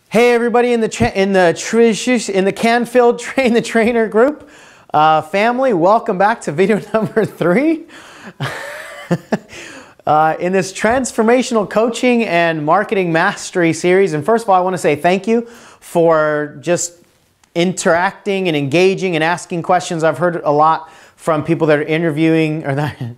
Hey everybody in the Canfield Train the Trainer group family, welcome back to video number 3 in this transformational coaching and marketing mastery series. And first of all, I want to say thank you for just interacting and engaging and asking questions. I've heard a lot from people that are interviewing or that.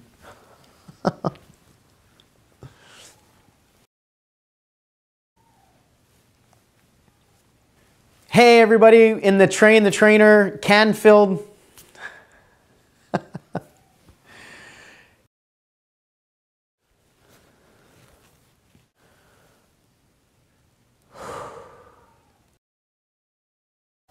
Hey everybody in the Trainer Canfield.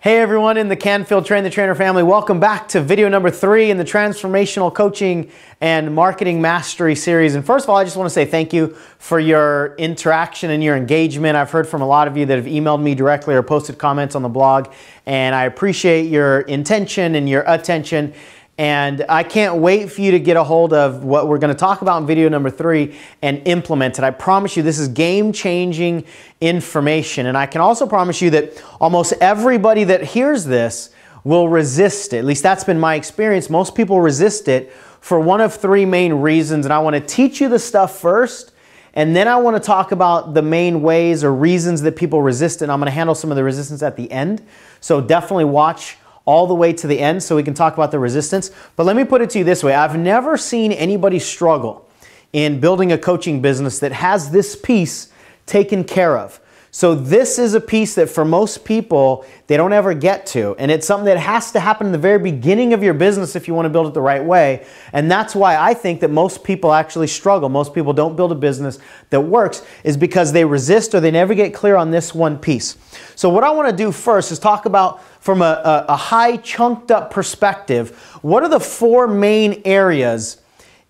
Hey everyone in the Canfield Train the Trainer family, welcome back to video number 3 in the transformational coaching and marketing mastery series. And first of all, I just want to say thank you for your interaction and your engagement. I've heard from a lot of you that have emailed me directly or posted comments on the blog, and I appreciate your intention and your attention. And I can't wait for you to get a hold of what we're going to talk about in video number 3 and implement it. I promise you this is game-changing information. And I can also promise you that almost everybody that hears this will resist it. At least that's been my experience. Most people resist it for one of 3 main reasons. And I want to teach you the stuff first, and then I want to talk about the main ways or reasons that people resist it. And I'm going to handle some of the resistance at the end. So definitely watch all the way to the end so we can talk about the resistance. But let me put it to you this way. I've never seen anybody struggle in building a coaching business that has this piece taken care of. So this is a piece that for most people, they don't ever get to. And it's something that has to happen in the very beginning of your business if you want to build it the right way. And that's why I think that most people actually struggle. Most people don't build a business that works is because they resist or they never get clear on this one piece. So what I want to do first is talk about from a high chunked up perspective, what are the 4 main areas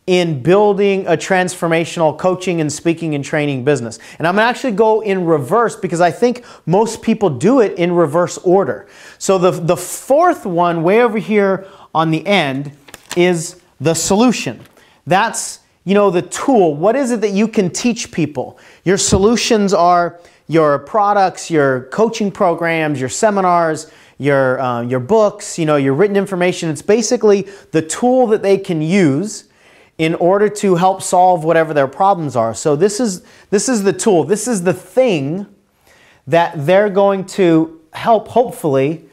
in building a transformational coaching and speaking and training business. And I'm going to actually go in reverse because I think most people do it in reverse order. So the 4th one way over here on the end is the solution. That's, you know, the tool. What is it that you can teach people? Your solutions are your products, your coaching programs, your seminars, your books, you know, your written information. It's basically the tool that they can use in order to help solve whatever their problems are. So this is the tool. This is the thing that they're going to help hopefully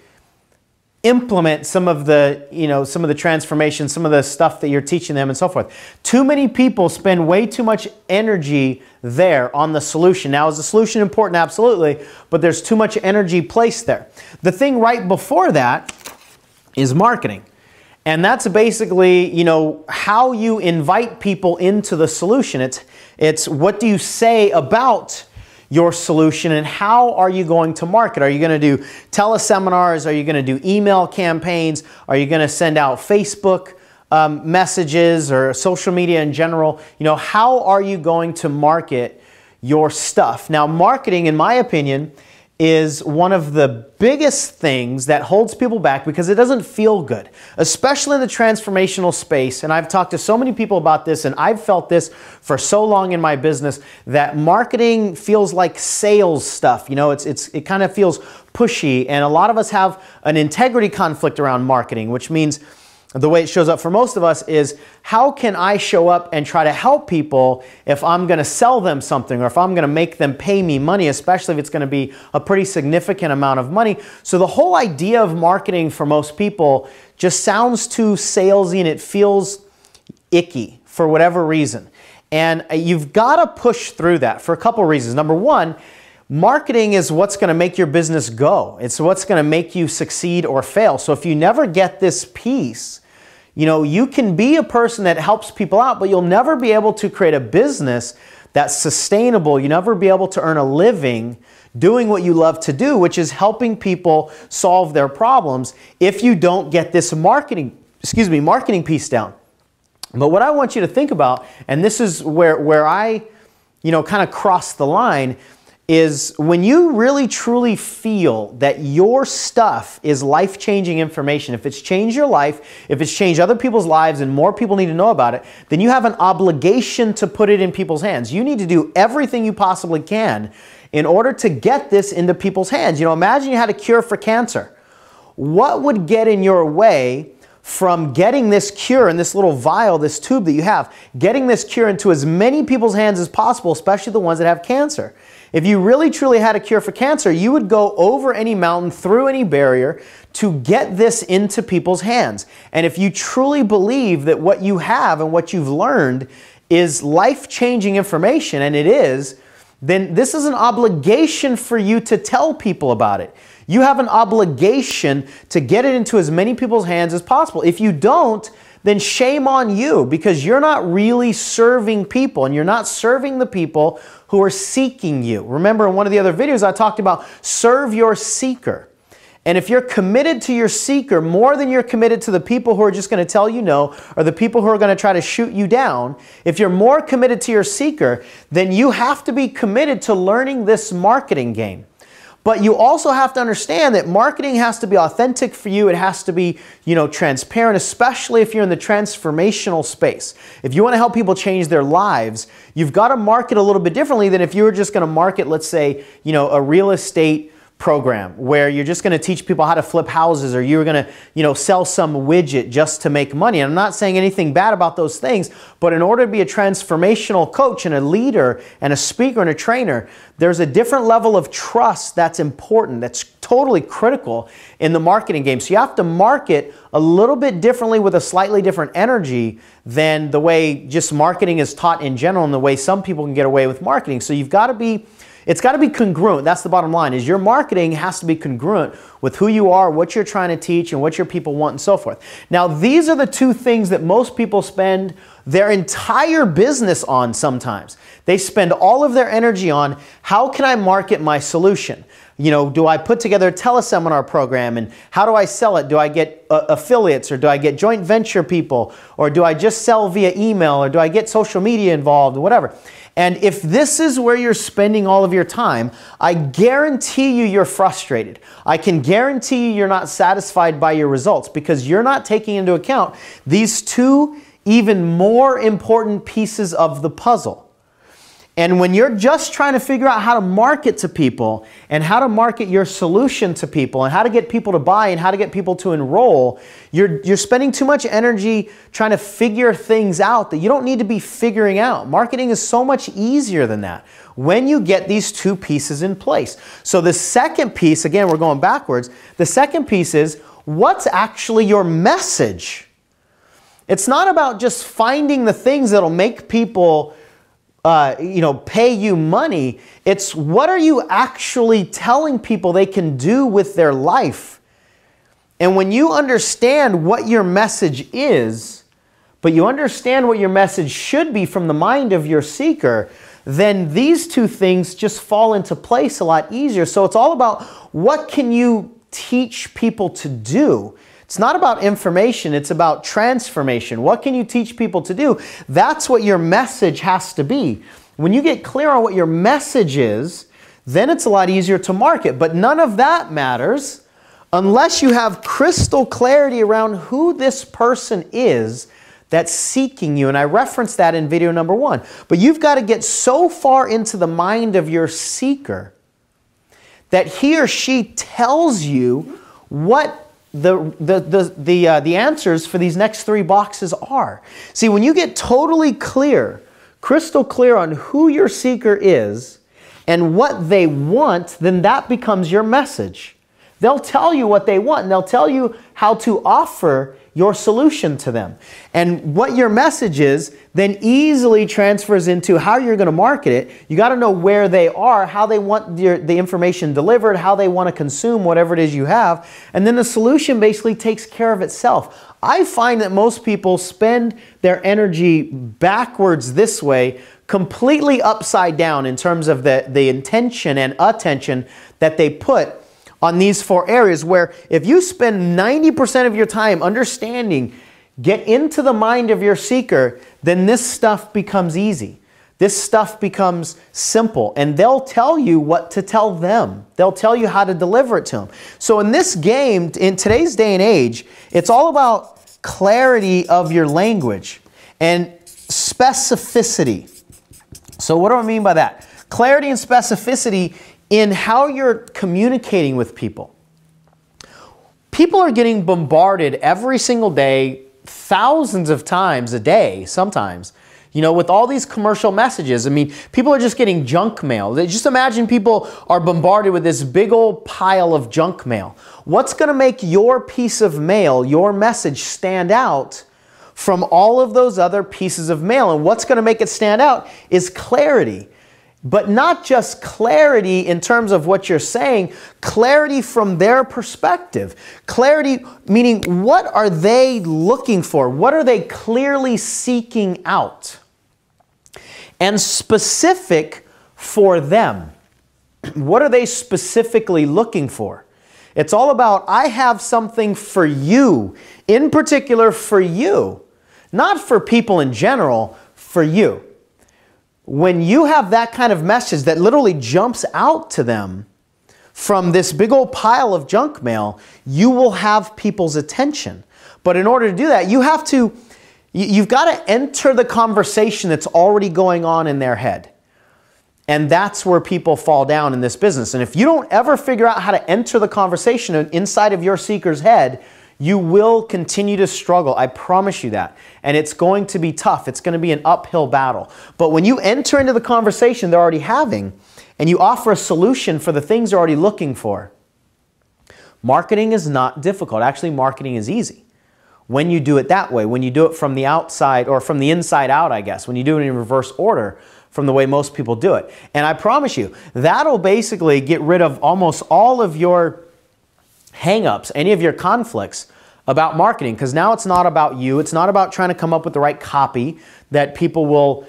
implement some of the, you know, some of the transformation, some of the stuff that you're teaching them and so forth. Too many people spend way too much energy there on the solution. Now, is the solution important? Absolutely, but there's too much energy placed there. The thing right before that is marketing. And that's basically, you know, how you invite people into the solution. It's what do you say about your solution and how are you going to market? Are you going to do teleseminars? Are you going to do email campaigns? Are you going to send out Facebook messages or social media in general? You know, how are you going to market your stuff? Now, marketing, in my opinion, is one of the biggest things that holds people back because it doesn't feel good, especially in the transformational space. And I've talked to so many people about this, and I've felt this for so long in my business that marketing feels like sales stuff. You know, it kind of feels pushy, and a lot of us have an integrity conflict around marketing, which means the way it shows up for most of us is how can I show up and try to help people if I'm going to sell them something or if I'm going to make them pay me money, especially if it's going to be a pretty significant amount of money. So the whole idea of marketing for most people just sounds too salesy and it feels icky for whatever reason. And you've got to push through that for a couple reasons. Number one, marketing is what's going to make your business go. It's what's going to make you succeed or fail. So if you never get this piece, you know, you can be a person that helps people out, but you'll never be able to create a business that's sustainable. You'll never be able to earn a living doing what you love to do, which is helping people solve their problems if you don't get this marketing piece down. But what I want you to think about, and this is where I, you know, kind of cross the line, is when you really truly feel that your stuff is life-changing information, if it's changed your life, if it's changed other people's lives and more people need to know about it, then you have an obligation to put it in people's hands. You need to do everything you possibly can in order to get this into people's hands. You know, imagine you had a cure for cancer. What would get in your way from getting this cure in this little vial, this tube that you have, getting this cure into as many people's hands as possible, especially the ones that have cancer? If you really truly had a cure for cancer, you would go over any mountain, through any barrier to get this into people's hands. And if you truly believe that what you have and what you've learned is life-changing information, and it is, then this is an obligation for you to tell people about it. You have an obligation to get it into as many people's hands as possible. If you don't, then shame on you, because you're not really serving people, and you're not serving the people who are seeking you. Remember, in one of the other videos I talked about serve your seeker. And if you're committed to your seeker more than you're committed to the people who are just going to tell you no, or the people who are going to try to shoot you down, if you're more committed to your seeker, then you have to be committed to learning this marketing game. But you also have to understand that marketing has to be authentic for you. It has to be, transparent, especially if you're in the transformational space. If you want to help people change their lives, you've got to market a little bit differently than if you were just going to market, let's say, a real estate program where you're just going to teach people how to flip houses, or you're going to, sell some widget just to make money. And I'm not saying anything bad about those things, but in order to be a transformational coach and a leader and a speaker and a trainer, there's a different level of trust that's important, that's totally critical in the marketing game. So you have to market a little bit differently with a slightly different energy than the way just marketing is taught in general and the way some people can get away with marketing. So you've got to be It's got to be congruent. That's the bottom line, is your marketing has to be congruent with who you are, what you're trying to teach, and what your people want, and so forth. Now, these are the two things that most people spend their entire business on sometimes. They spend all of their energy on, how can I market my solution? Do I put together a teleseminar program, and how do I sell it? Do I get affiliates, or do I get joint venture people, or do I just sell via email, or do I get social media involved, or whatever? And if this is where you're spending all of your time, I guarantee you're frustrated. I can guarantee you're not satisfied by your results, because you're not taking into account these two even more important pieces of the puzzle. And when you're just trying to figure out how to market to people, and how to market your solution to people, and how to get people to buy, and how to get people to enroll, you're spending too much energy trying to figure things out that you don't need to be figuring out. Marketing is so much easier than that when you get these two pieces in place. So the second piece, again, we're going backwards. The second piece is, what's actually your message? It's not about just finding the things that'll make people pay you money. It's, what are you actually telling people they can do with their life? And when you understand what your message is, but you understand what your message should be from the mind of your seeker, then these two things just fall into place a lot easier. So it's all about, what can you teach people to do? It's not about information, it's about transformation. What can you teach people to do? That's what your message has to be. When you get clear on what your message is, then it's a lot easier to market. But none of that matters unless you have crystal clarity around who this person is that's seeking you. And I referenced that in video number 1. But you've got to get so far into the mind of your seeker that he or she tells you what the answers for these next 3 boxes are. See, when you get totally clear, crystal clear on who your seeker is and what they want, then that becomes your message. They'll tell you what they want, and they'll tell you how to offer your solution to them. And what your message is then easily transfers into how you're going to market it. You got to know where they are, how they want the information delivered, how they want to consume whatever it is you have, and then the solution basically takes care of itself. I find that most people spend their energy backwards this way, completely upside down in terms of the intention and attention that they put on these 4 areas, where if you spend 90% of your time understanding, get into the mind of your seeker, then this stuff becomes easy. This stuff becomes simple, and they'll tell you what to tell them. They'll tell you how to deliver it to them. So in this game, in today's day and age, it's all about clarity of your language and specificity. So what do I mean by that? Clarity and specificity in how you're communicating with people. People are getting bombarded every single day, thousands of times a day sometimes, you know, with all these commercial messages. I mean, people are just getting junk mail. Just imagine people are bombarded with this big old pile of junk mail. What's going to make your piece of mail, your message, stand out from all of those other pieces of mail? And what's going to make it stand out is clarity. But not just clarity in terms of what you're saying, clarity from their perspective. Clarity meaning, what are they looking for? What are they clearly seeking out? And specific for them. What are they specifically looking for? It's all about, I have something for you, in particular for you. Not for people in general, for you. When you have that kind of message that literally jumps out to them from this big old pile of junk mail, you will have people's attention. But in order to do that, you've got to enter the conversation that's already going on in their head. And that's where people fall down in this business. And if you don't ever figure out how to enter the conversation inside of your seeker's head, you will continue to struggle. I promise you that. And it's going to be tough. It's going to be an uphill battle. But when you enter into the conversation they're already having and you offer a solution for the things they're already looking for, marketing is not difficult. Actually, marketing is easy. When you do it that way, when you do it from the outside or from the inside out, I guess, when you do it in reverse order from the way most people do it. And I promise you, that'll basically get rid of almost all of your hang-ups, any of your conflicts about marketing, because now it's not about you. It's not about trying to come up with the right copy that people will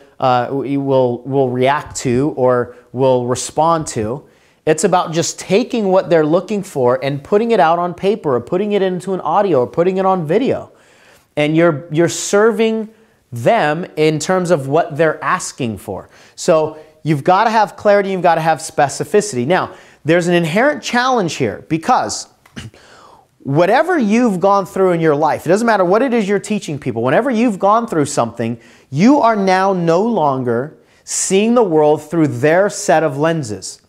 react to or will respond to. It's about just taking what they're looking for and putting it out on paper or putting it into an audio or putting it on video. And you're serving them in terms of what they're asking for. So you've got to have clarity, you've got to have specificity. Now, there's an inherent challenge here because whatever you've gone through in your life, it doesn't matter what it is you're teaching people, whenever you've gone through something, you are now no longer seeing the world through their set of lenses.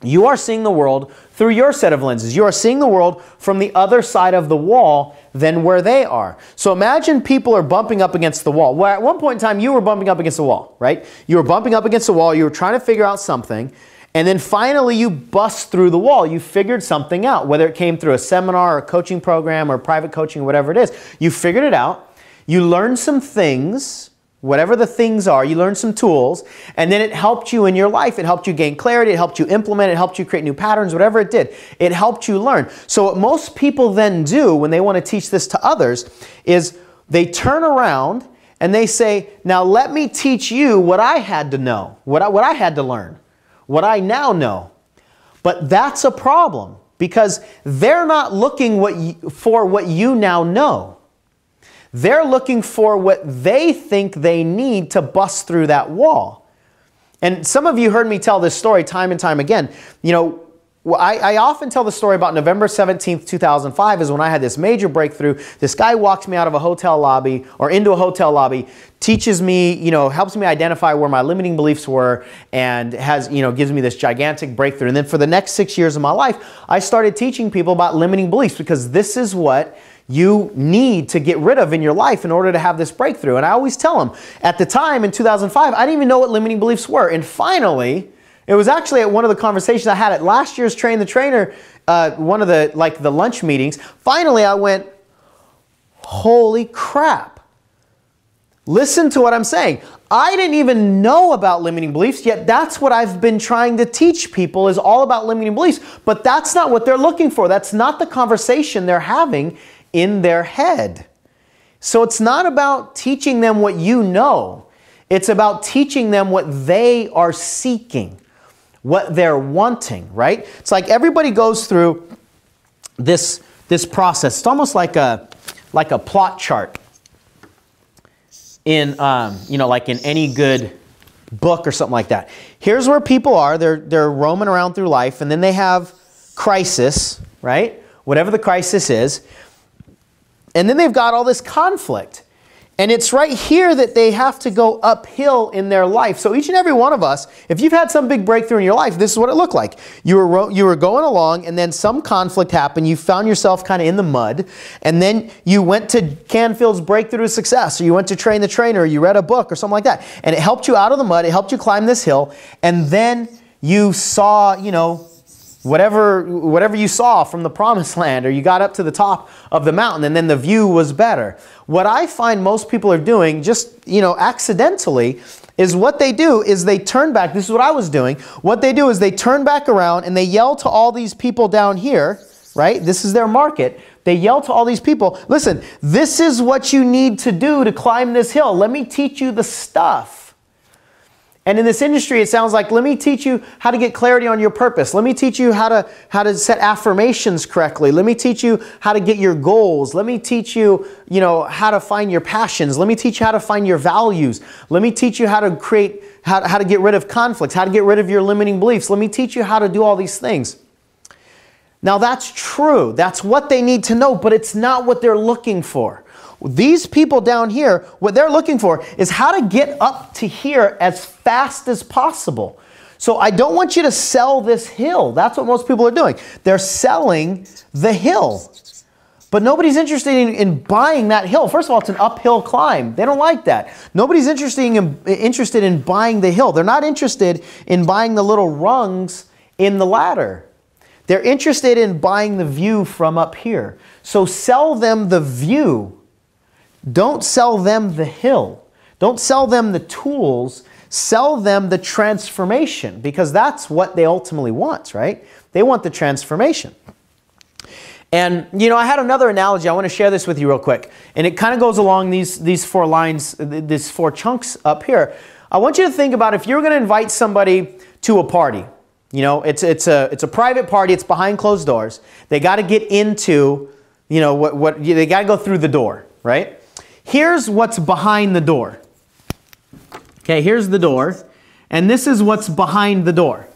You are seeing the world through your set of lenses. You are seeing the world from the other side of the wall than where they are. So imagine people are bumping up against the wall. Well, at one point in time, you were bumping up against the wall, right? You were bumping up against the wall. You were trying to figure out something. And then finally you bust through the wall. You figured something out, whether it came through a seminar or a coaching program or private coaching, whatever it is. You figured it out. You learned some things, whatever the things are, you learned some tools, and then it helped you in your life. It helped you gain clarity. It helped you implement. It helped you create new patterns, whatever it did. It helped you learn. So what most people then do when they want to teach this to others is they turn around and they say, now let me teach you what I had to know, what I had to learn. What I now know. But that's a problem because they're not looking for what you now know. They're looking for what they think they need to bust through that wall. And some of you heard me tell this story time and time again. You know, I often tell the story about November 17th, 2005 is when I had this major breakthrough. This guy walks me out of a hotel lobby or into a hotel lobby, teaches me, you know, helps me identify where my limiting beliefs were and has, you know, gives me this gigantic breakthrough. And then for the next 6 years of my life, I started teaching people about limiting beliefs because this is what you need to get rid of in your life in order to have this breakthrough. And I always tell them, at the time in 2005, I didn't even know what limiting beliefs were. And finally, it was actually at one of the conversations I had at last year's Train the Trainer, one of the lunch meetings. Finally, I went, holy crap. Listen to what I'm saying. I didn't even know about limiting beliefs, yet that's what I've been trying to teach people is all about limiting beliefs. But that's not what they're looking for. That's not the conversation they're having in their head. So it's not about teaching them what you know. It's about teaching them what they are seeking, what they're wanting, right? It's like everybody goes through this process. It's almost like a plot chart in, you know, like in any good book or something like that. Here's where people are. They're roaming around through life, and then they have crisis, right? Whatever the crisis is. And then they've got all this conflict. And it's right here that they have to go uphill in their life. So each and every one of us, if you've had some big breakthrough in your life, this is what it looked like. You were going along, and then some conflict happened. You found yourself kind of in the mud. And then you went to Canfield's Breakthrough to Success, or you went to Train the Trainer, or you read a book or something like that. And it helped you out of the mud. It helped you climb this hill. And then you saw, you know, whatever you saw from the promised land, or you got up to the top of the mountain, and then the view was better. What I find most people are doing, just, you know, accidentally, is what they do is they turn back. This is what I was doing. What they do is they turn back around and they yell to all these people down here, right? This is their market. They yell to all these people, listen, this is what you need to do to climb this hill. Let me teach you the stuff. And in this industry, it sounds like, let me teach you how to get clarity on your purpose. Let me teach you how to set affirmations correctly. Let me teach you how to get your goals. Let me teach you, you know, how to find your passions. Let me teach you how to find your values. Let me teach you how to create, how to get rid of conflicts, how to get rid of your limiting beliefs. Let me teach you how to do all these things. Now that's true. That's what they need to know, but it's not what they're looking for. These people down here, what they're looking for is how to get up to here as fast as possible. So I don't want you to sell this hill. That's what most people are doing. They're selling the hill. But nobody's interested in buying that hill. First of all, it's an uphill climb. They don't like that. Nobody's interested in buying the hill. They're not interested in buying the little rungs in the ladder. They're interested in buying the view from up here. So sell them the view. Don't sell them the hill. Don't sell them the tools. Sell them the transformation, because that's what they ultimately want, right? They want the transformation. And, you know, I had another analogy. I want to share this with you real quick. And it kind of goes along these four lines, these four chunks up here. I want you to think about if you're going to invite somebody to a party. You know, it's a private party. It's behind closed doors. They got to get into, you know, they got to go through the door, right? Here's what's behind the door. Okay, here's the door, and this is what's behind the door.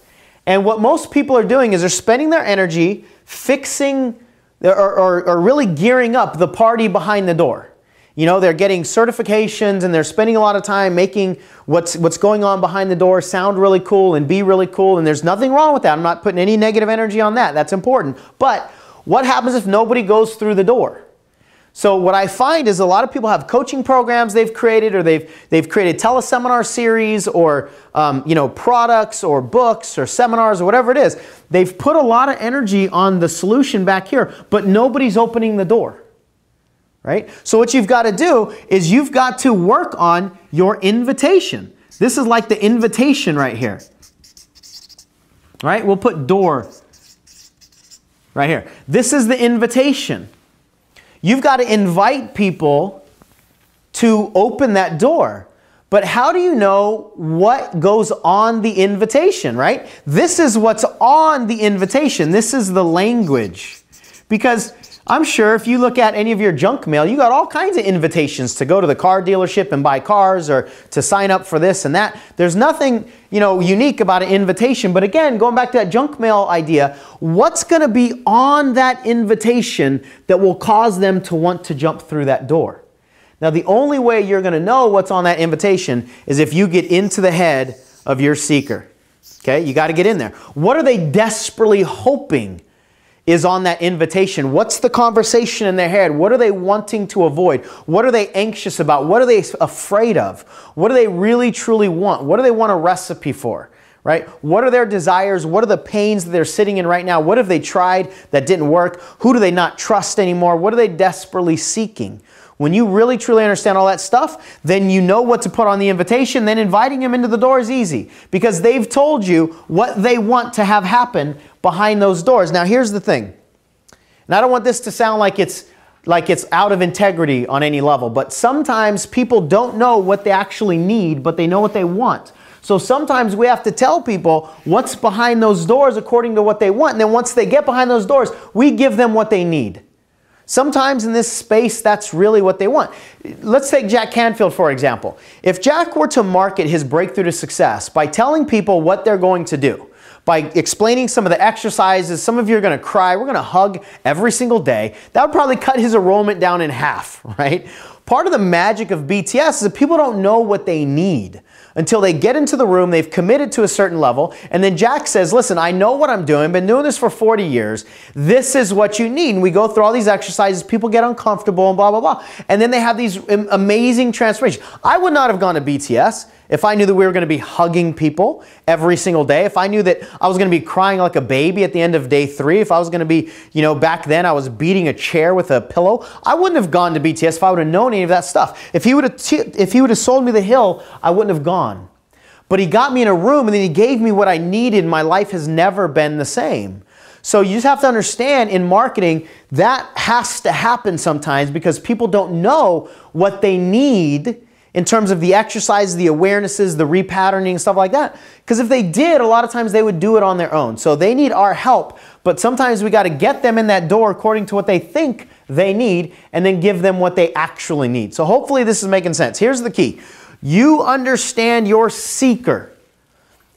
And what most people are doing is they're spending their energy fixing or really gearing up the party behind the door. You know, they're getting certifications and they're spending a lot of time making what's going on behind the door sound really cool and be really cool, and there's nothing wrong with that. I'm not putting any negative energy on that. That's important. But what happens if nobody goes through the door? So what I find is a lot of people have coaching programs they've created, or they've created teleseminar series, or you know, products or books or seminars or whatever it is. They've put a lot of energy on the solution back here, but nobody's opening the door, right? So what you've got to do is you've got to work on your invitation. This is like the invitation right here, right? We'll put door right here. This is the invitation. You've got to invite people to open that door. But how do you know what goes on the invitation, right? This is what's on the invitation. This is the language. Because I'm sure if you look at any of your junk mail, you got all kinds of invitations to go to the car dealership and buy cars, or to sign up for this and that. There's nothing, you know, unique about an invitation. But again, going back to that junk mail idea, what's going to be on that invitation that will cause them to want to jump through that door? Now, the only way you're going to know what's on that invitation is if you get into the head of your seeker. Okay, you got to get in there. What are they desperately hoping is on that invitation? What's the conversation in their head? What are they wanting to avoid? What are they anxious about? What are they afraid of? What do they really truly want? What do they want a recipe for? Right? What are their desires? What are the pains that they're sitting in right now? What have they tried that didn't work? Who do they not trust anymore? What are they desperately seeking? When you really truly understand all that stuff, then you know what to put on the invitation. Then inviting them into the door is easy, because they've told you what they want to have happen behind those doors. Now here's the thing, and I don't want this to sound like it's out of integrity on any level, but sometimes people don't know what they actually need, but they know what they want. So sometimes we have to tell people what's behind those doors according to what they want, and then once they get behind those doors, we give them what they need. Sometimes in this space, that's really what they want. Let's take Jack Canfield, for example. If Jack were to market his breakthrough to success by telling people what they're going to do, by explaining some of the exercises. Some of you are going to cry. We're going to hug every single day. That would probably cut his enrollment down in half, right? Part of the magic of BTS is that people don't know what they need until they get into the room, they've committed to a certain level, and then Jack says, listen, I know what I'm doing. I've been doing this for 40 years. This is what you need. And we go through all these exercises. People get uncomfortable and blah, blah, blah. And then they have these amazing transformations. I would not have gone to BTS if I knew that we were going to be hugging people every single day, if I knew that I was going to be crying like a baby at the end of day 3, if I was going to be, back then I was beating a chair with a pillow, I wouldn't have gone to BTS if I would have known any of that stuff. If he would have sold me the hill, I wouldn't have gone. But he got me in a room and then he gave me what I needed. My life has never been the same. So you just have to understand in marketing, that has to happen sometimes because people don't know what they need in terms of the exercises, the awarenesses, the repatterning, stuff like that. Because if they did, a lot of times they would do it on their own. So they need our help, but sometimes we got to get them in that door according to what they think they need and then give them what they actually need. So hopefully this is making sense. Here's the key. You understand your seeker.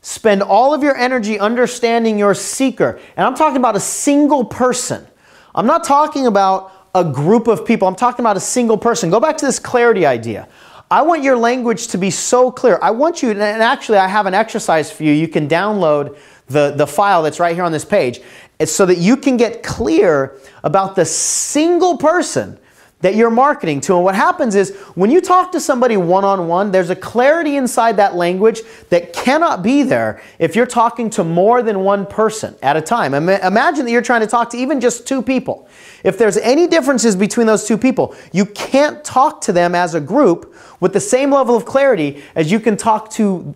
Spend all of your energy understanding your seeker. And I'm talking about a single person. I'm not talking about a group of people. I'm talking about a single person. Go back to this clarity idea. I want your language to be so clear. I want you, and actually I have an exercise for you. You can download the file that's right here on this page. It's so that you can get clear about the single person that you're marketing to. And what happens is when you talk to somebody one-on-one, there's a clarity inside that language that cannot be there if you're talking to more than one person at a time. Imagine that you're trying to talk to even just 2 people. If there's any differences between those 2 people, you can't talk to them as a group with the same level of clarity as you can talk to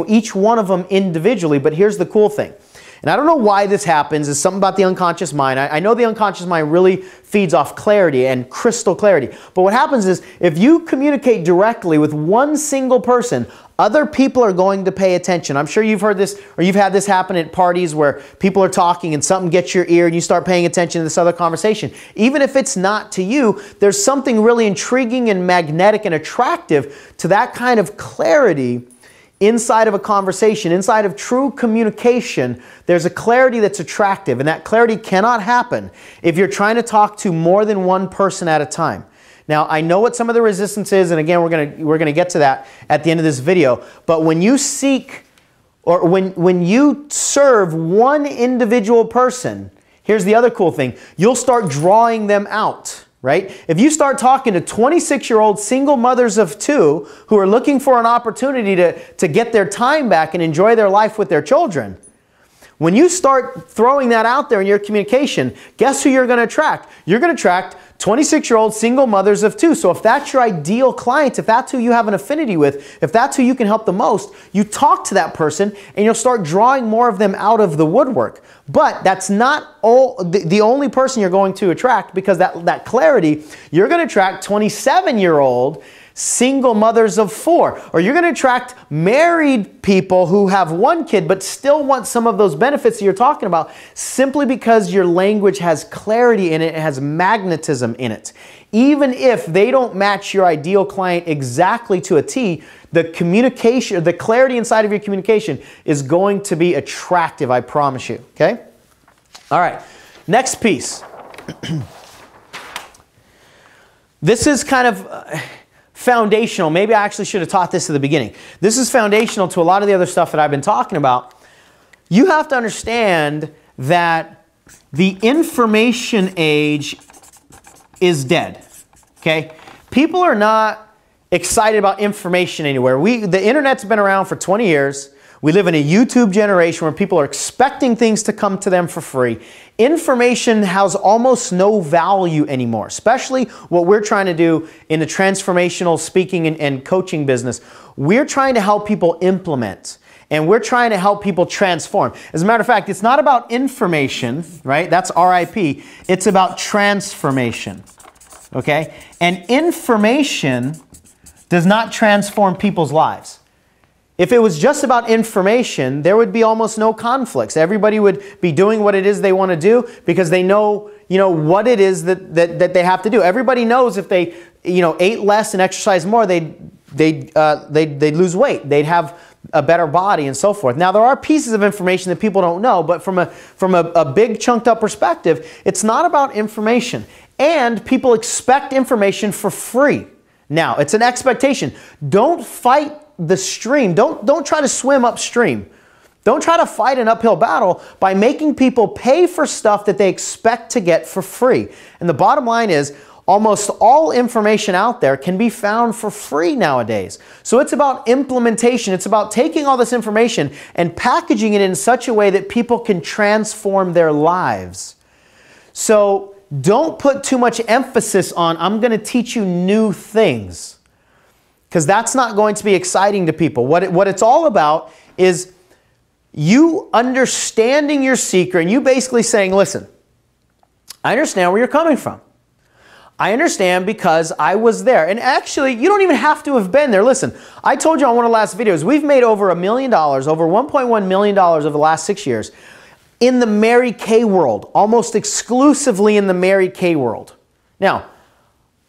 each one of them individually. But here's the cool thing. And I don't know why this happens. It's something about the unconscious mind. I know the unconscious mind really feeds off clarity and crystal clarity. But what happens is if you communicate directly with one single person, other people are going to pay attention. I'm sure you've heard this or you've had this happen at parties where people are talking and something gets your ear and you start paying attention to this other conversation. Even if it's not to you, there's something really intriguing and magnetic and attractive to that kind of clarity inside of a conversation, inside of true communication. There's a clarity that's attractive, and that clarity cannot happen if you're trying to talk to more than one person at a time. Now, I know what some of the resistance is, and again, we're gonna get to that at the end of this video, but when you seek, or when you serve one individual person, here's the other cool thing, you'll start drawing them out. Right? If you start talking to 26-year-old single mothers of 2 who are looking for an opportunity to get their time back and enjoy their life with their children, when you start throwing that out there in your communication, guess who you're going to attract? You're going to attract 26-year-old single mothers of 2. So if that's your ideal client, if that's who you have an affinity with, if that's who you can help the most, you talk to that person and you'll start drawing more of them out of the woodwork. But that's not the only person you're going to attract, because that clarity, you're going to attract 27-year-old single mothers of 4. Or you're going to attract married people who have 1 kid but still want some of those benefits that you're talking about, simply because your language has clarity in it, it has magnetism in it. Even if they don't match your ideal client exactly to a T, the communication, the clarity inside of your communication is going to be attractive, I promise you, okay? All right, next piece. This is kind of foundational. Maybe I actually should have taught this at the beginning. This is foundational to a lot of the other stuff that I've been talking about. You have to understand that the information age is dead, okay? People are not excited about information anywhere. The internet's been around for 20 years. We live in a YouTube generation where people are expecting things to come to them for free. Information has almost no value anymore, especially what we're trying to do in the transformational speaking and coaching business. We're trying to help people implement, and we're trying to help people transform. As a matter of fact, it's not about information, right? That's RIP. It's about transformation, okay? And information does not transform people's lives. If it was just about information, there would be almost no conflicts. Everybody would be doing what it is they want to do because they know, what it is that they have to do. Everybody knows if they, ate less and exercised more, they'd lose weight. They'd have a better body and so forth. Now, there are pieces of information that people don't know, but from a big chunked up perspective, it's not about information. And people expect information for free. Now, it's an expectation. Don't fight the stream. Don't try to swim upstream. Don't try to fight an uphill battle by making people pay for stuff that they expect to get for free. And the bottom line is, almost all information out there can be found for free nowadays. So it's about implementation. It's about taking all this information and packaging it in such a way that people can transform their lives. So don't put too much emphasis on, I'm going to teach you new things, because that's not going to be exciting to people. What it's all about is you understanding your secret and you basically saying, listen, I understand where you're coming from. I understand because I was there. And actually, you don't even have to have been there. Listen, I told you on one of the last videos, we've made over $1 million, over $1.1 million over the last 6 years in the Mary Kay world, almost exclusively in the Mary Kay world. Now,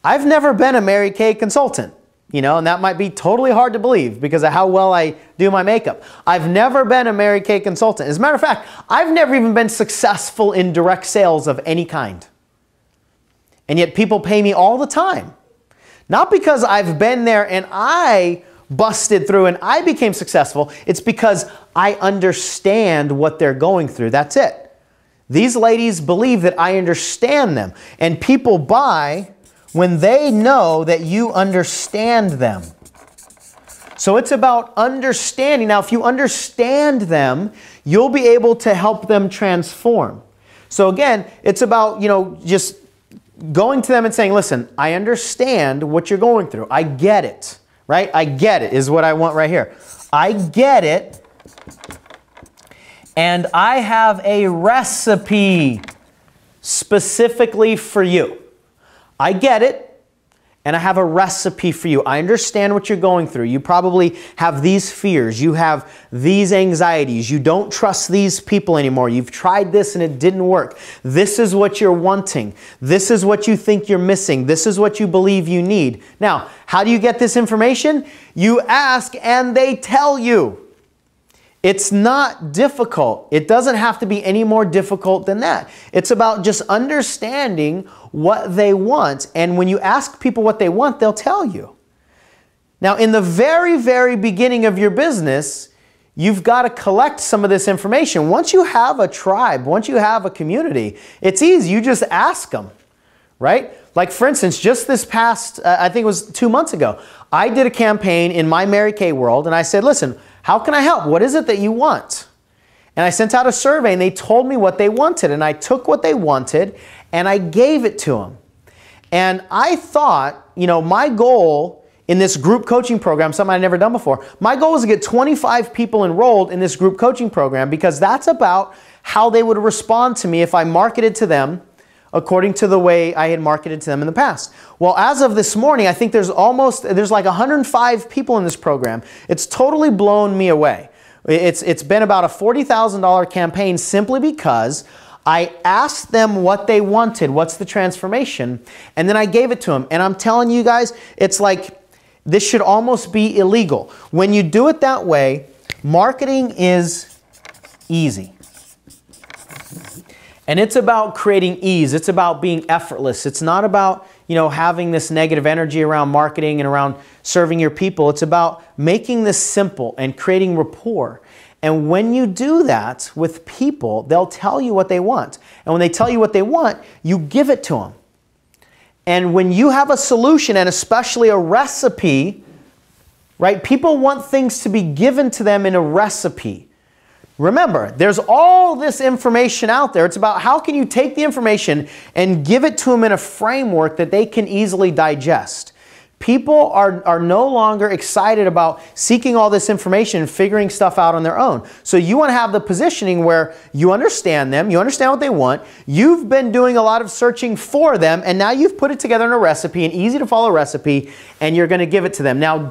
I've never been a Mary Kay consultant, you know, and that might be totally hard to believe because of how well I do my makeup. I've never been a Mary Kay consultant. As a matter of fact, I've never even been successful in direct sales of any kind. And yet people pay me all the time. Not because I've been there and I busted through and I became successful. It's because I understand what they're going through. That's it. These ladies believe that I understand them. And people buy when they know that you understand them. So it's about understanding. Now, if you understand them, you'll be able to help them transform. So again, it's about, you know, just going to them and saying, listen, I understand what you're going through. I get it, right? I get it is what I want right here. I get it, and I have a recipe specifically for you. I get it, and I have a recipe for you. I understand what you're going through. You probably have these fears. You have these anxieties. You don't trust these people anymore. You've tried this and it didn't work. This is what you're wanting. This is what you think you're missing. This is what you believe you need. Now, how do you get this information? You ask and they tell you. It's not difficult. It doesn't have to be any more difficult than that. It's about just understanding what they want. And when you ask people what they want, they'll tell you. Now, in the very, very beginning of your business, you've got to collect some of this information. Once you have a tribe, once you have a community, it's easy. You just ask them, right? Like, for instance, just this past, I think it was 2 months ago, I did a campaign in my Mary Kay world, and I said, listen, how can I help? What is it that you want? And I sent out a survey and they told me what they wanted, and I took what they wanted and I gave it to them. And I thought, you know, my goal in this group coaching program, something I'd never done before, my goal was to get 25 people enrolled in this group coaching program, because that's about how they would respond to me if I marketed to them according to the way I had marketed to them in the past. Well, as of this morning, I think there's like 105 people in this program. It's totally blown me away. It's been about a $40,000 campaign simply because I asked them what they wanted, what's the transformation, and then I gave it to them. And I'm telling you guys, it's like this should almost be illegal. When you do it that way, marketing is easy. And it's about creating ease. It's about being effortless. It's not about, you know, having this negative energy around marketing and around serving your people. It's about making this simple and creating rapport. And when you do that with people, they'll tell you what they want. And when they tell you what they want, you give it to them. And when you have a solution, and especially a recipe, right? People want things to be given to them in a recipe. Remember, there's all this information out there. It's about how can you take the information and give it to them in a framework that they can easily digest. People are no longer excited about seeking all this information and figuring stuff out on their own. So you want to have the positioning where you understand them, you understand what they want, you've been doing a lot of searching for them, and now you've put it together in a recipe, an easy to follow recipe, and you're going to give it to them. Now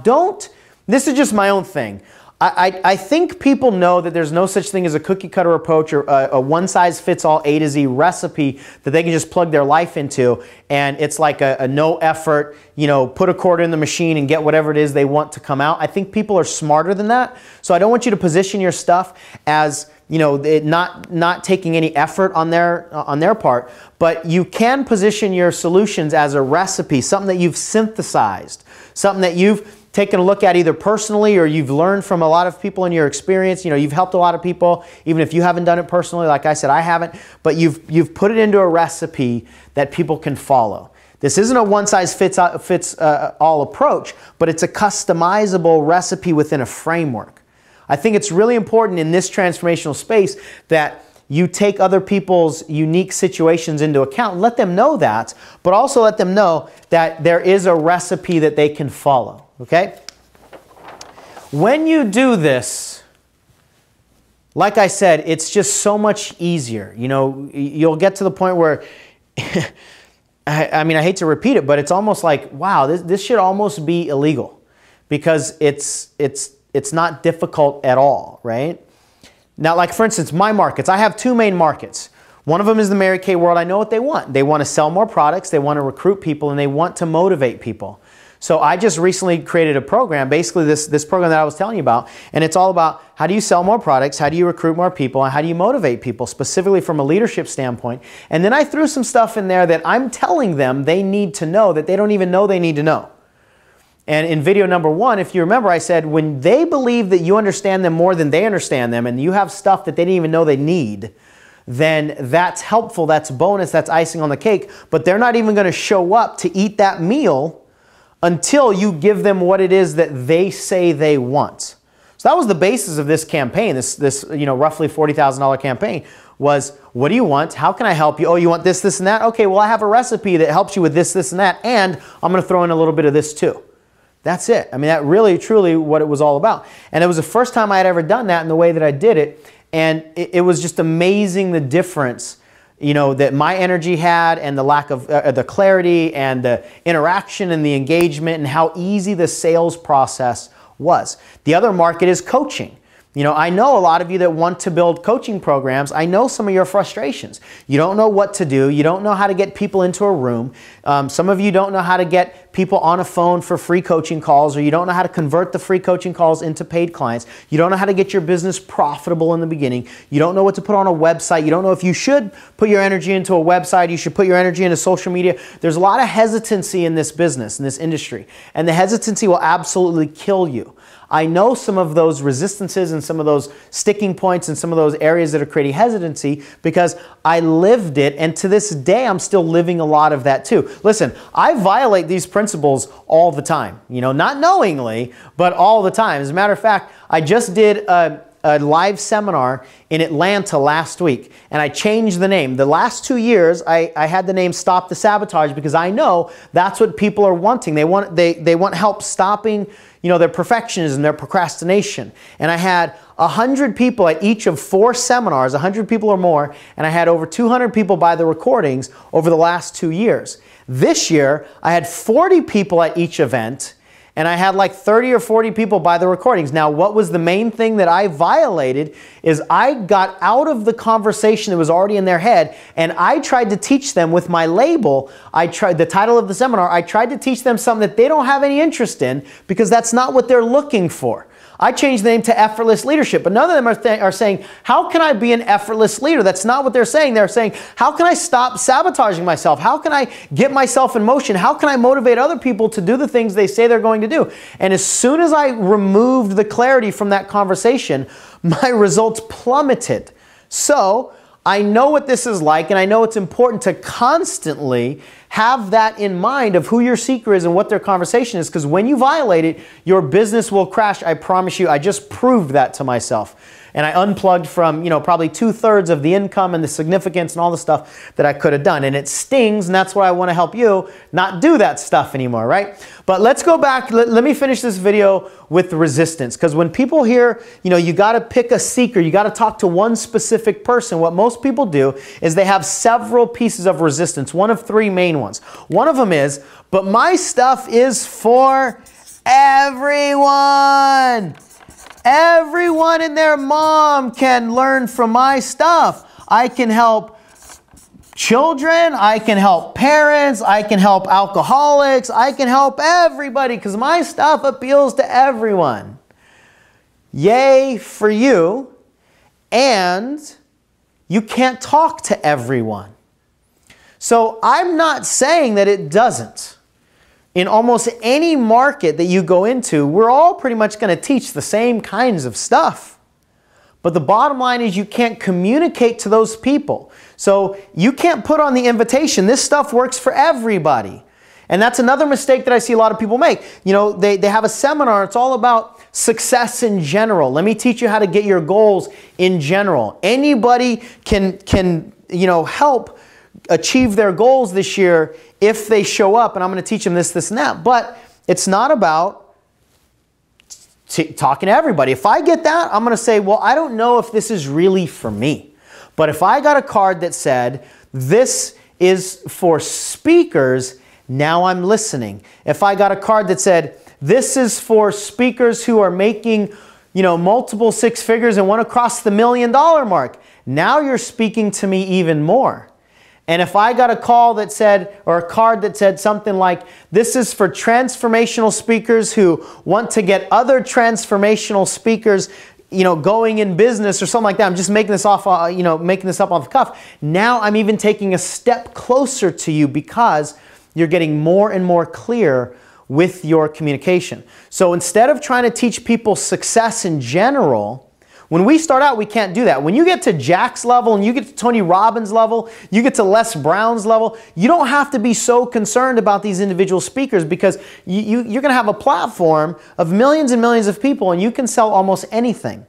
this is just my own thing. I think people know that there's no such thing as a cookie cutter approach or a one-size-fits-all A to Z recipe that they can just plug their life into, and it's like a no effort, you know, put a quarter in the machine and get whatever it is they want to come out. I think people are smarter than that. So I don't want you to position your stuff as, you know, not taking any effort on their part, but you can position your solutions as a recipe, something that you've synthesized, something that you've taken a look at either personally or you've learned from a lot of people in your experience. You know, you've helped a lot of people, even if you haven't done it personally. Like I said, I haven't, but you've put it into a recipe that people can follow. This isn't a one-size-fits-all approach, but it's a customizable recipe within a framework. I think it's really important in this transformational space that you take other people's unique situations into account and let them know that, but also let them know that there is a recipe that they can follow. Okay? When you do this, like I said, it's just so much easier. You know, you'll get to the point where, I mean, I hate to repeat it, but it's almost like, wow, this should almost be illegal because it's not difficult at all, right? Now, like for instance, my markets, I have two main markets. One of them is the Mary Kay world. I know what they want. They want to sell more products, they want to recruit people, and they want to motivate people. So I just recently created a program, basically this program that I was telling you about, and it's all about how do you sell more products, how do you recruit more people, and how do you motivate people, specifically from a leadership standpoint. And then I threw some stuff in there that I'm telling them they need to know that they don't even know they need to know. And in video number 1, if you remember, I said when they believe that you understand them more than they understand them and you have stuff that they didn't even know they need, then that's helpful, that's bonus, that's icing on the cake, but they're not even going to show up to eat that meal until you give them what it is that they say they want. So that was the basis of this campaign, this you know, roughly $40,000 campaign, was what do you want? How can I help you? Oh, you want this, this, and that? Okay, well, I have a recipe that helps you with this, this, and that, and I'm going to throw in a little bit of this too. That's it. I mean, that really, truly what it was all about. And it was the first time I had ever done that in the way that I did it, and it was just amazing the difference, you know, that my energy had and the lack of the clarity and the interaction and the engagement and how easy the sales process was. The other market is coaching. You know, I know a lot of you that want to build coaching programs. I know some of your frustrations. You don't know what to do. You don't know how to get people into a room. Some of you don't know how to get people on a phone for free coaching calls, or you don't know how to convert the free coaching calls into paid clients. You don't know how to get your business profitable in the beginning. You don't know what to put on a website. You don't know if you should put your energy into a website. You should put your energy into social media. There's a lot of hesitancy in this business, in this industry, and the hesitancy will absolutely kill you. I know some of those resistances and some of those sticking points and some of those areas that are creating hesitancy because I lived it, and to this day I'm still living a lot of that too. Listen, I violate these principles all the time, you know, not knowingly, but all the time. As a matter of fact, I just did a live seminar in Atlanta last week, and I changed the name. The last 2 years, I had the name Stop the Sabotage because I know that's what people are wanting. They want help stopping, you know, their perfectionism, their procrastination. And I had 100 people at each of 4 seminars, 100 people or more, and I had over 200 people buy the recordings over the last 2 years. This year, I had 40 people at each event, and I had like 30 or 40 people buy the recordings. Now, what was the main thing that I violated is I got out of the conversation that was already in their head, and I tried to teach them with my label. The title of the seminar, I tried to teach them something that they don't have any interest in because that's not what they're looking for. I changed the name to Effortless Leadership, but none of them are saying, how can I be an effortless leader? That's not what they're saying. They're saying, how can I stop sabotaging myself? How can I get myself in motion? How can I motivate other people to do the things they say they're going to do? And as soon as I removed the clarity from that conversation, my results plummeted. So I know what this is like, and I know it's important to constantly have that in mind of who your seeker is and what their conversation is, because when you violate it, your business will crash. I promise you. I just proved that to myself. And I unplugged from, you know, probably 2/3 of the income and the significance and all the stuff that I could have done. And it stings, and that's why I want to help you not do that stuff anymore, right? But let's go back. Let me finish this video with resistance, because when people hear, you know, you got to pick a seeker, you got to talk to one specific person, what most people do is they have several pieces of resistance, one of 3 main ones. One of them is, but my stuff is for everyone. Everyone and their mom can learn from my stuff. I can help children, I can help parents, I can help alcoholics, I can help everybody because my stuff appeals to everyone. Yay for you, and you can't talk to everyone. So I'm not saying that it doesn't. In almost any market that you go into, we're all pretty much going to teach the same kinds of stuff. But the bottom line is you can't communicate to those people. So you can't put on the invitation, this stuff works for everybody. And that's another mistake that I see a lot of people make. You know, they have a seminar, it's all about success in general. Let me teach you how to get your goals in general. Anybody can you know, help achieve their goals this year if they show up, and I'm going to teach them this, this, and that. But it's not about talking to everybody. If I get that, I'm going to say, well, I don't know if this is really for me. But if I got a card that said, this is for speakers, now I'm listening. If I got a card that said, this is for speakers who are making, you know, multiple six figures and want to cross the $1 million mark, now you're speaking to me even more. And if I got a call that said, or a card that said something like, this is for transformational speakers who want to get other transformational speakers, you know, going in business or something like that. I'm just making this off, you know, making this up off the cuff. Now I'm even taking a step closer to you because you're getting more and more clear with your communication. So instead of trying to teach people success in general, when we start out, we can't do that. When you get to Jack's level and you get to Tony Robbins' level, you get to Les Brown's level, you don't have to be so concerned about these individual speakers because you're going to have a platform of millions and millions of people and you can sell almost anything.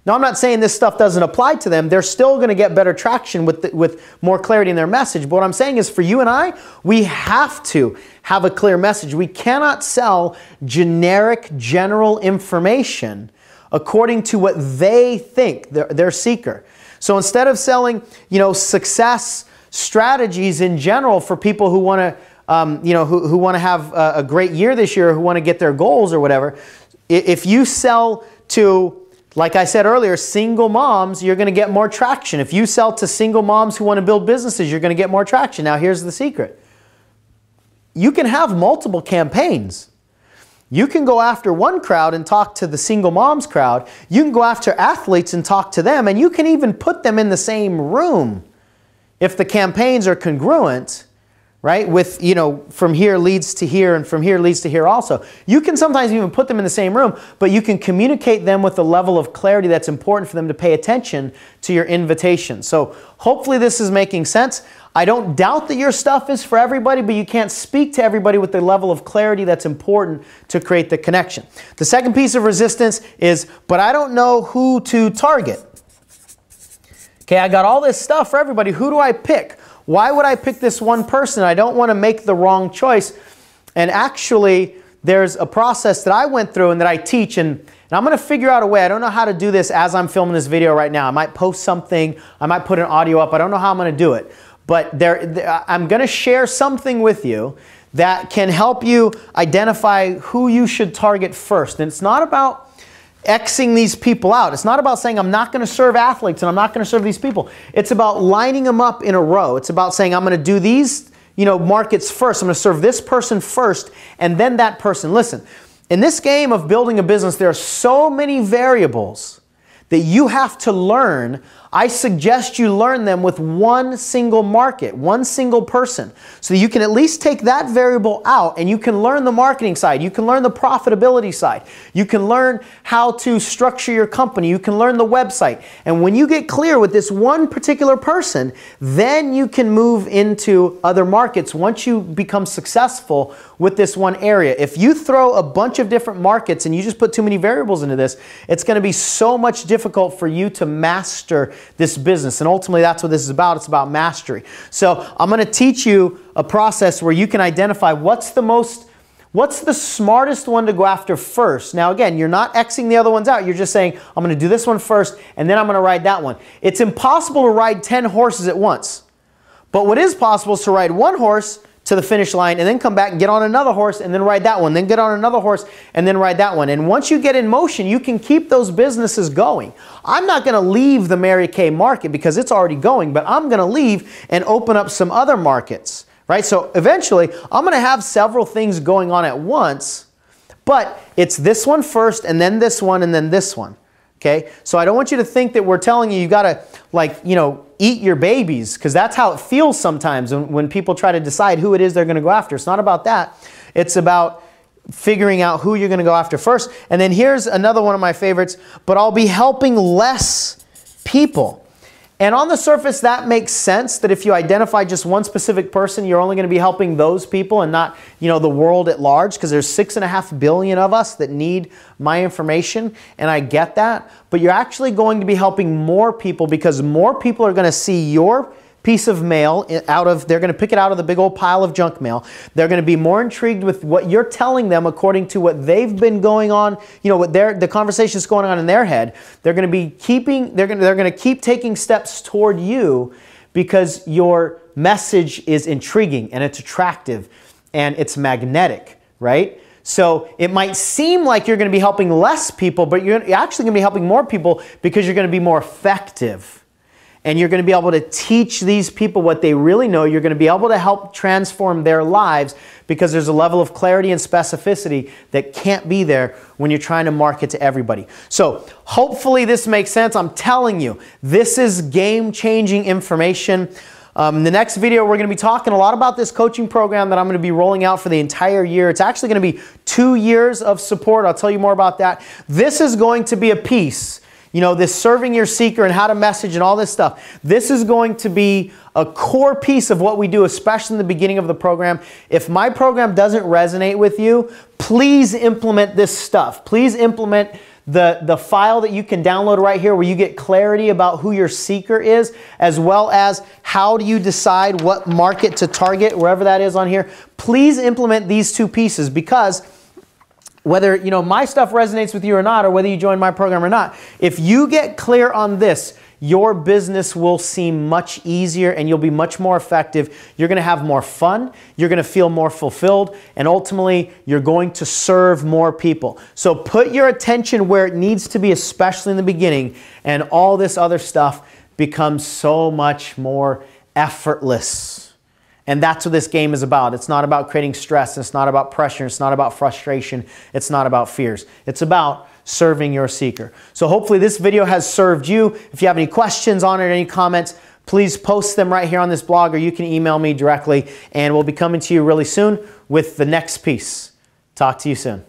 Now, I'm not saying this stuff doesn't apply to them. They're still going to get better traction with more clarity in their message. But what I'm saying is for you and I, we have to have a clear message. We cannot sell generic, general information according to what they think, their seeker. So instead of selling, you know, success strategies in general for people who want to, you know, who want to have a great year this year, who want to get their goals or whatever, if you sell to, like I said earlier, single moms, you're going to get more traction. If you sell to single moms who want to build businesses, you're going to get more traction. Now, here's the secret. You can have multiple campaigns. You can go after one crowd and talk to the single moms crowd. You can go after athletes and talk to them, and you can even put them in the same room if the campaigns are congruent, right? With, you know, from here leads to here and from here leads to here also. You can sometimes even put them in the same room, but you can communicate them with a level of clarity that's important for them to pay attention to your invitation. So hopefully this is making sense. I don't doubt that your stuff is for everybody, but you can't speak to everybody with the level of clarity that's important to create the connection. The second piece of resistance is, but I don't know who to target. Okay, I got all this stuff for everybody. Who do I pick? Why would I pick this one person? I don't want to make the wrong choice. And actually, there's a process that I went through and that I teach, and I'm going to figure out a way. I don't know how to do this as I'm filming this video right now. I might post something. I might put an audio up. I don't know how I'm going to do it. But I'm going to share something with you that can help you identify who you should target first. And it's not about Xing these people out. It's not about saying I'm not going to serve athletes and I'm not going to serve these people. It's about lining them up in a row. It's about saying I'm going to do these, you know, markets first. I'm going to serve this person first and then that person. Listen, in this game of building a business, there are so many variables that you have to learn. I suggest you learn them with one single market, one single person, so that you can at least take that variable out and you can learn the marketing side, you can learn the profitability side, you can learn how to structure your company, you can learn the website. And when you get clear with this one particular person, then you can move into other markets once you become successful with this one area. If you throw a bunch of different markets and you just put too many variables into this, it's going to be so much difficult for you to master this business. And ultimately, that's what this is about. It's about mastery. So I'm going to teach you a process where you can identify what's the smartest one to go after first. Now, again, you're not Xing the other ones out. You're just saying, I'm going to do this one first, and then I'm going to ride that one. It's impossible to ride 10 horses at once. But what is possible is to ride one horse, to the finish line and then come back and get on another horse and then ride that one, then get on another horse and then ride that one. And once you get in motion, you can keep those businesses going. I'm not going to leave the Mary Kay market because it's already going, but I'm going to leave and open up some other markets, right? So eventually, I'm going to have several things going on at once, but it's this one first and then this one and then this one. Okay, so I don't want you to think that we're telling you got to, like, you know, eat your babies, because that's how it feels sometimes when people try to decide who it is they're going to go after. It's not about that. It's about figuring out who you're going to go after first. And then here's another one of my favorites, but I'll be helping less people. And on the surface, that makes sense, that if you identify just one specific person, you're only going to be helping those people and not, you know, the world at large, because there's 6.5 billion of us that need my information, and I get that. But you're actually going to be helping more people, because more people are going to see your piece of mail they're going to pick it out of the big old pile of junk mail. They're going to be more intrigued with what you're telling them according to what they've been going on, you know, what the conversation's going on in their head. They're going to be they're going to keep taking steps toward you because your message is intriguing and it's attractive and it's magnetic, right? So it might seem like you're going to be helping less people, but you're actually going to be helping more people because you're going to be more effective. And you're going to be able to teach these people what they really know. You're going to be able to help transform their lives because there's a level of clarity and specificity that can't be there when you're trying to market to everybody. So hopefully this makes sense. I'm telling you, this is game-changing information. In the next video, we're going to be talking a lot about this coaching program that I'm going to be rolling out for the entire year. It's actually going to be 2 years of support. I'll tell you more about that. This is going to be a piece. You know, this serving your seeker and how to message and all this stuff. This is going to be a core piece of what we do, especially in the beginning of the program. If my program doesn't resonate with you, please implement this stuff. Please implement the file that you can download right here where you get clarity about who your seeker is, as well as how do you decide what market to target, wherever that is on here. Please implement these two pieces, because whether, you know, my stuff resonates with you or not, or whether you join my program or not, if you get clear on this, your business will seem much easier and you'll be much more effective. You're going to have more fun. You're going to feel more fulfilled. And ultimately, you're going to serve more people. So put your attention where it needs to be, especially in the beginning, and all this other stuff becomes so much more effortless. And that's what this game is about. It's not about creating stress. It's not about pressure. It's not about frustration. It's not about fears. It's about serving your seeker. So hopefully this video has served you. If you have any questions on it, any comments, please post them right here on this blog, or you can email me directly, and we'll be coming to you really soon with the next piece. Talk to you soon.